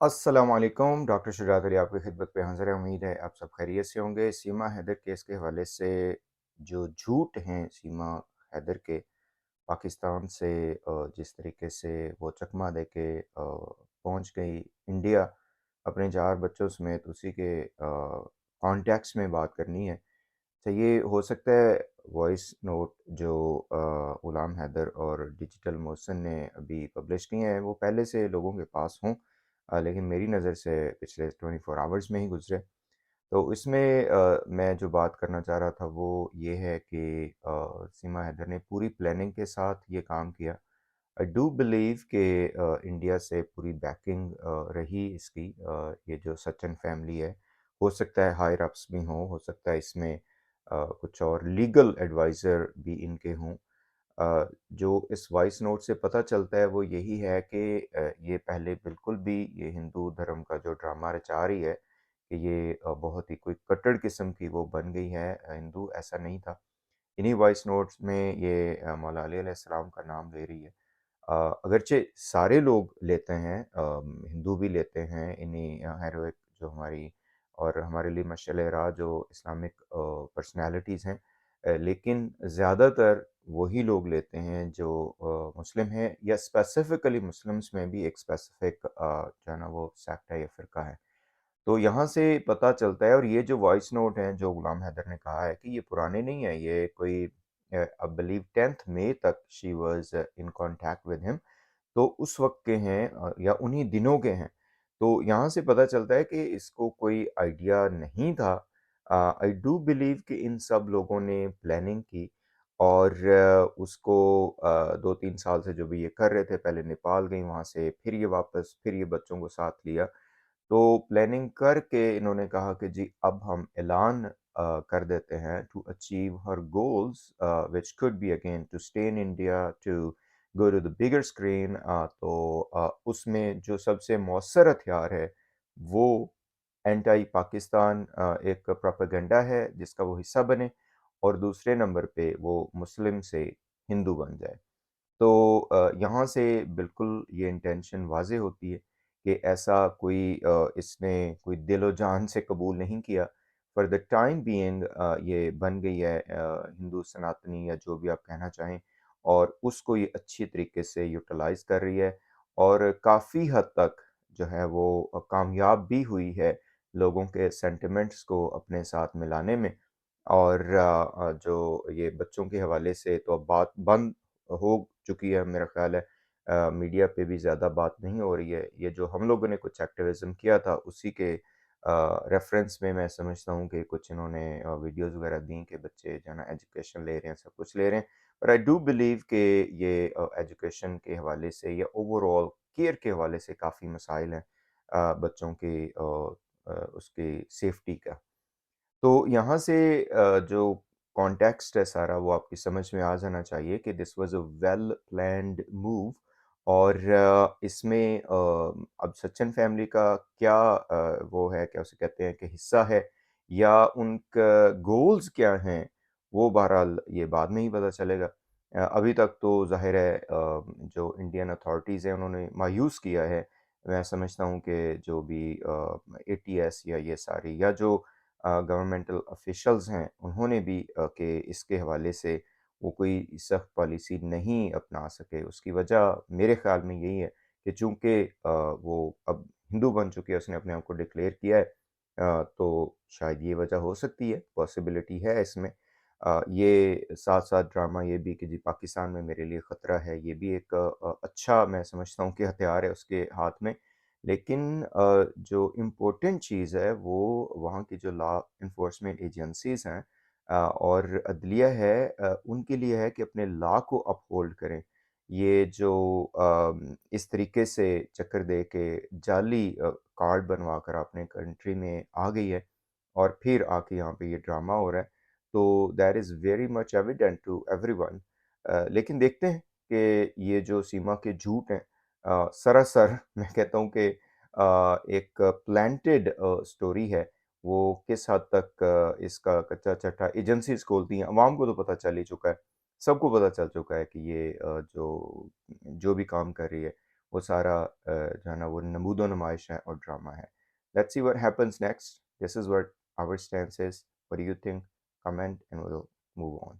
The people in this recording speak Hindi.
अस्सलामुअलैकुम, डॉक्टर शुजात अली आपकी खिदमत पे हाज़िर है। उम्मीद है आप सब खैरियत से होंगे। सीमा हैदर केस के हवाले से जो झूठ हैं सीमा हैदर के, पाकिस्तान से जिस तरीके से वो चकमा दे के पहुंच गई इंडिया अपने 4 बच्चों समेत, उसी के कॉन्टेक्स्ट में बात करनी है। तो ये हो सकता है वॉइस नोट जो ग़ुलाम हैदर और डिजिटल मोहसिन ने अभी पब्लिश किए हैं वो पहले से लोगों के पास हों, लेकिन मेरी नज़र से पिछले 24 आवर्स में ही गुजरे। तो इसमें मैं जो बात करना चाह रहा था वो ये है कि सीमा हैदर ने पूरी प्लानिंग के साथ ये काम किया। आई डू बिलीव कि इंडिया से पूरी बैकिंग रही इसकी। ये जो सचिन फैमिली है, हो सकता है हायर अप्स भी हों, हो सकता है इसमें कुछ और लीगल एडवाइज़र भी इनके हों। जो इस वॉइस नोट से पता चलता है वो यही है कि ये पहले बिल्कुल भी ये हिंदू धर्म का जो ड्रामा रचा रही है कि ये बहुत ही कोई कट्टर किस्म की वो बन गई है हिंदू, ऐसा नहीं था। इन्हीं वॉइस नोट्स में ये मौला अली अलैहिस्सलाम का नाम ले रही है। अगरचे सारे लोग लेते हैं, हिंदू भी लेते हैं इन्हीं हेरोइक जो हमारी और हमारे लिए मशाल राह जो इस्लामिक पर्सनैलिटीज़ हैं, लेकिन ज़्यादातर वही लोग लेते हैं जो मुस्लिम हैं, या स्पेसिफ़िकली मुस्लिम्स में भी एक स्पेसिफ़िक जो है ना वो सेक्ट है या फ़िरका है। तो यहाँ से पता चलता है, और ये जो वॉइस नोट हैं जो ग़ुलाम हैदर ने कहा है कि ये पुराने नहीं है, ये कोई आई बिलीव 10th मई तक she was in contact with him. तो उस वक़्त के हैं, या उन्हीं दिनों के हैं। तो यहाँ से पता चलता है कि इसको कोई आइडिया नहीं था। आई डू बिलीव कि इन सब लोगों ने प्लानिंग की और उसको 2-3 साल से जो भी ये कर रहे थे, पहले नेपाल गई, वहाँ से फिर ये वापस, फिर ये बच्चों को साथ लिया। तो प्लानिंग करके इन्होंने कहा कि जी अब हम ऐलान कर देते हैं to achieve her goals which could be again to stay in India, to go to the bigger screen. तो उसमें जो सबसे मौसर हथियार है वो एंटी पाकिस्तान एक प्रोपेगेंडा है जिसका वो हिस्सा बने, और दूसरे नंबर पे वो मुस्लिम से हिंदू बन जाए। तो यहाँ से बिल्कुल ये इंटेंशन वाज़ेह होती है कि ऐसा कोई इसने कोई दिलो जान से कबूल नहीं किया। फॉर द टाइम बीइंग ये बन गई है हिंदू सनातनी या जो भी आप कहना चाहें, और उसको ये अच्छी तरीके से यूटिलाइज़ कर रही है, और काफ़ी हद तक जो है वो कामयाब भी हुई है लोगों के सेंटिमेंट्स को अपने साथ मिलाने में। और जो ये बच्चों के हवाले से तो अब बात बंद हो चुकी है, मेरा ख़्याल है। मीडिया पे भी ज़्यादा बात नहीं हो रही है। ये जो हम लोगों ने कुछ एक्टिविज़्म किया था उसी के रेफ़रेंस में मैं समझता हूँ कि कुछ इन्होंने वीडियोज़ वग़ैरह दी कि बच्चे जो है ना एजुकेशन ले रहे हैं, सब कुछ ले रहे हैं। पर आई डू बिलीव कि ये एजुकेशन के हवाले से या ओवरऑल केयर के हवाले से काफ़ी मसाइल हैं बच्चों की उसकी सेफ्टी का। तो यहाँ से जो कॉन्टेक्स्ट है सारा वो आपकी समझ में आ जाना चाहिए कि this was a well planned move. और इसमें अब सचिन फैमिली का क्या वो है, क्या उसे कहते हैं कि हिस्सा है, या उनका गोल्स क्या हैं, वो बहरहाल ये बाद में ही पता चलेगा। अभी तक तो ज़ाहिर है जो इंडियन अथॉरिटीज़ हैं उन्होंने मायूस किया है। मैं समझता हूँ कि जो भी एटीएस या ये सारी या जो गवर्नमेंटल ऑफिशियल्स हैं उन्होंने भी कि इसके हवाले से वो कोई सख्त पॉलिसी नहीं अपना सके। उसकी वजह मेरे ख़्याल में यही है कि चूँकि वो अब हिंदू बन चुकी है, उसने अपने आप को डिक्लेयर किया है, तो शायद ये वजह हो सकती है, पॉसिबिलिटी है इसमें। ये साथ-साथ ड्रामा ये भी कि जी पाकिस्तान में मेरे लिए ख़तरा है, ये भी एक अच्छा मैं समझता हूँ कि हथियार है उसके हाथ में। लेकिन जो इम्पोर्टेंट चीज़ है वो वहाँ की जो लॉ एनफोर्समेंट एजेंसीज़ हैं और अदलिया है, उनके लिए है कि अपने लॉ को अपहोल्ड करें। ये जो इस तरीके से चक्कर दे के जाली कार्ड बनवा कर अपने कंट्री में आ गई है और फिर आके यहाँ पे ये ड्रामा हो रहा है, तो that is very much evident to everyone. लेकिन देखते हैं कि ये जो सीमा के झूठ हैं, सरासर मैं कहता हूँ कि एक प्लांटेड स्टोरी है। वो किस हद तक इसका कच्चा-चट्टा एजेंसीज़ खोलती हैं, अवाम को तो पता चल ही चुका है। सबको पता चल चुका है कि ये जो जो भी काम कर रही है, वो सारा जो है ना वो नमूदो नुमाइश है और ड्रामा है। Let's see what happens next. This is what our stance is. What do you think? Comment and we will move on.